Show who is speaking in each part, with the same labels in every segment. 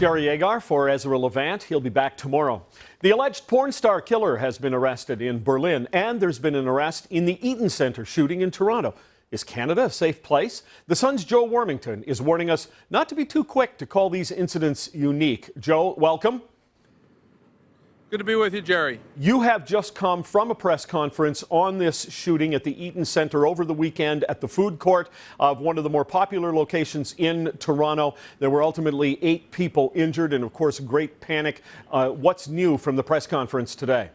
Speaker 1: Jerry Agar for Ezra Levant. He'll be back tomorrow. The alleged porn star killer has been arrested in Berlin, and there's been an arrest in the Eaton Centre shooting in Toronto. Is Canada a safe place? The Sun's Joe Warmington is warning us not to be too quick to call these incidents unique. Joe, welcome.
Speaker 2: Good to be with you, Jerry.
Speaker 1: You have just come from a press conference on this shooting at the Eaton Centre over the weekend at the food court of one of the more popular locations in Toronto. There were ultimately 8 people injured and, of course, great panic. What's new from the press conference today?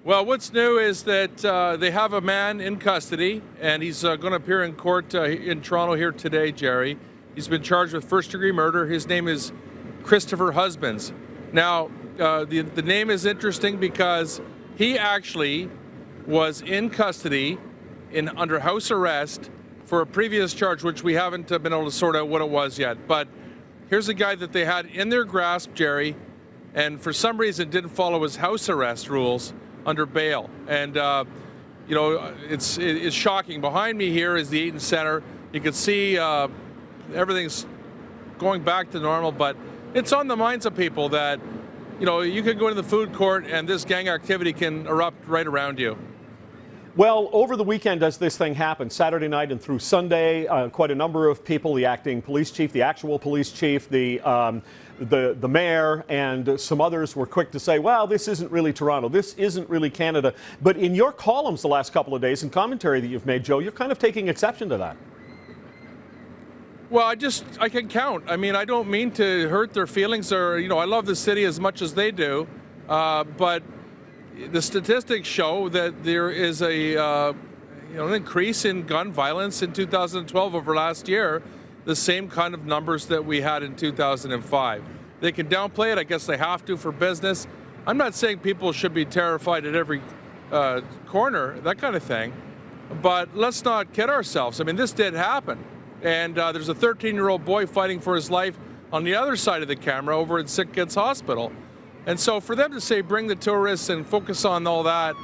Speaker 2: Well, what's new is that they have a man in custody, and he's going to appear in court in Toronto here today, Jerry. He's been charged with first-degree murder. His name is Christopher Husbands. Now, the name is interesting because he actually was in custody under house arrest for a previous charge, which we haven't been able to sort out what it was yet. But here's a guy that they had in their grasp, Jerry, and for some reason didn't follow his house arrest rules under bail. And, you know, it's shocking. Behind me here is the Eaton Centre. You can see everything's going back to normal, but it's on the minds of people that, you know, you could go into the food court and this gang activity can erupt right around you.
Speaker 1: Well, over the weekend as this thing happened, Saturday night and through Sunday, quite a number of people, the acting police chief, the actual police chief, the mayor, and some others were quick to say, well, this isn't really Toronto, this isn't really Canada. But in your columns the last couple of days and commentary that you've made, Joe, you're kind of taking exception to that.
Speaker 2: Well, I can count. I mean, I don't mean to hurt their feelings or, you know, I love the city as much as they do. But the statistics show that there is an increase in gun violence in 2012 over last year, the same kind of numbers that we had in 2005. They can downplay it. I guess they have to for business. I'm not saying people should be terrified at every corner, that kind of thing. But let's not kid ourselves. I mean, this did happen. And there's a 13-year-old boy fighting for his life on the other side of the camera over at Sick Kids Hospital. And so for them to say bring the tourists and focus on all that,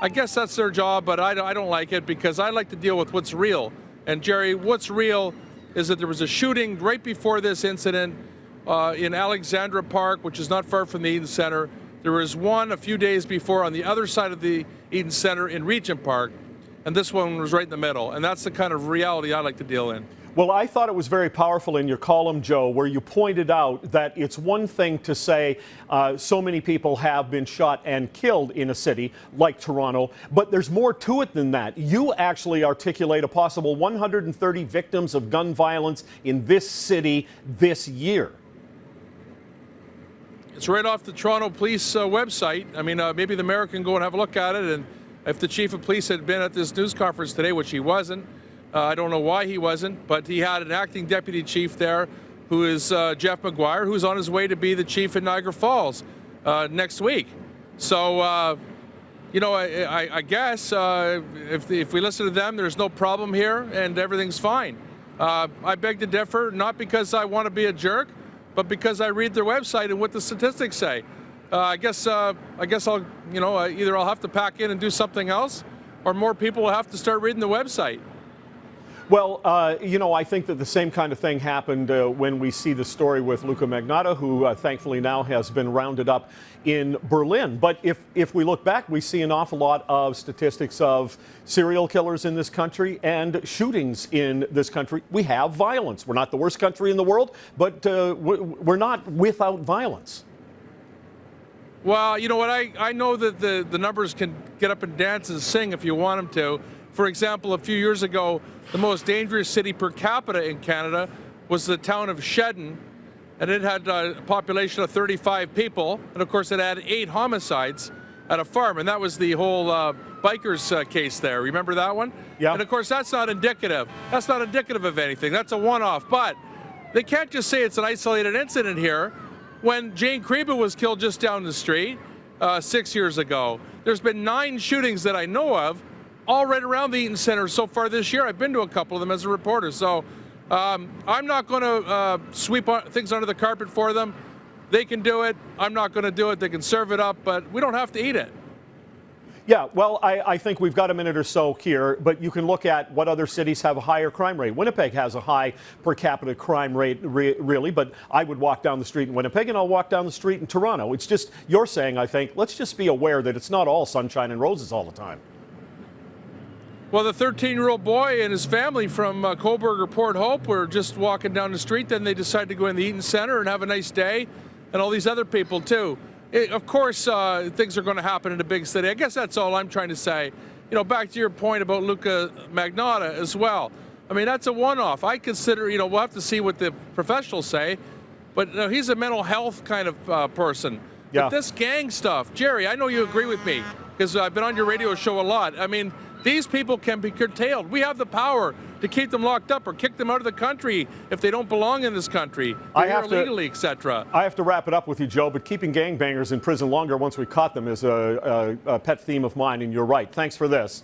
Speaker 2: I guess that's their job, but I don't like it because I like to deal with what's real. And Jerry, what's real is that there was a shooting right before this incident in Alexandra Park, which is not far from the Eaton Centre. There was one a few days before on the other side of the Eaton Centre in Regent Park. And this one was right in the middle. And that's the kind of reality I like to deal in.
Speaker 1: Well, I thought it was very powerful in your column, Joe, where you pointed out that it's one thing to say so many people have been shot and killed in a city like Toronto, but there's more to it than that. You actually articulate a possible 130 victims of gun violence in this city this year. It's
Speaker 2: right off the Toronto Police website. I mean, maybe the mayor can go and have a look at it. And if the chief of police had been at this news conference today, which he wasn't, I don't know why he wasn't, but he had an acting deputy chief there who is Jeff McGuire, who's on his way to be the chief in Niagara Falls next week. So, you know, I guess if we listen to them, there's no problem here and everything's fine. I beg to differ, not because I want to be a jerk, but because I read their website and what the statistics say. I guess I'll, you know, either I'll have to pack in and do something else, or more people will have to start reading the website.
Speaker 1: Well, you know, I think that the same kind of thing happened when we see the story with Luca Magnotta, who thankfully now has been rounded up in Berlin. But if we look back, we see an awful lot of statistics of serial killers in this country and shootings in this country. We have violence. We're not the worst country in the world, but we're not without violence.
Speaker 2: Well, you know what, I know that the numbers can get up and dance and sing if you want them to. For example, a few years ago, the most dangerous city per capita in Canada was the town of Shedden, and it had a population of 35 people, and of course it had 8 homicides at a farm, and that was the whole bikers case there. Remember that one?
Speaker 1: Yeah.
Speaker 2: And of course that's not indicative. That's not indicative of anything. That's a one-off, but they can't just say it's an isolated incident here. When Jane Creba was killed just down the street 6 years ago, there's been 9 shootings that I know of, all right around the Eaton Centre so far this year. I've been to a couple of them as a reporter. So I'm not going to sweep things under the carpet for them. They can do it. I'm not going to do it. They can serve it up, but we don't have to eat it.
Speaker 1: Yeah, well, I think we've got a minute or so here, but you can look at what other cities have a higher crime rate. Winnipeg has a high per capita crime rate, really, but I would walk down the street in Winnipeg and I'll walk down the street in Toronto. It's just, you're saying, I think, let's just be aware that it's not all sunshine and roses all the time.
Speaker 2: Well, the 13-year-old boy and his family from Cobourg or Port Hope were just walking down the street. Then they decided to go in the Eaton Centre and have a nice day, and all these other people too. Of course, things are going to happen in a big city. I guess that's all I'm trying to say. You know, back to your point about Luca Magnotta as well. I mean, that's a one-off. I consider, you know, we'll have to see what the professionals say, but he's a mental health kind of person.
Speaker 1: Yeah.
Speaker 2: But this gang stuff, Jerry, I know you agree with me because I've been on your radio show a lot. I mean, these people can be curtailed. We have the power to keep them locked up or kick them out of the country if they don't belong in this country. They're here illegally, etc.
Speaker 1: I have to wrap it up with you, Joe, but keeping gangbangers in prison longer once we caught them is a pet theme of mine, and you're right. Thanks for this.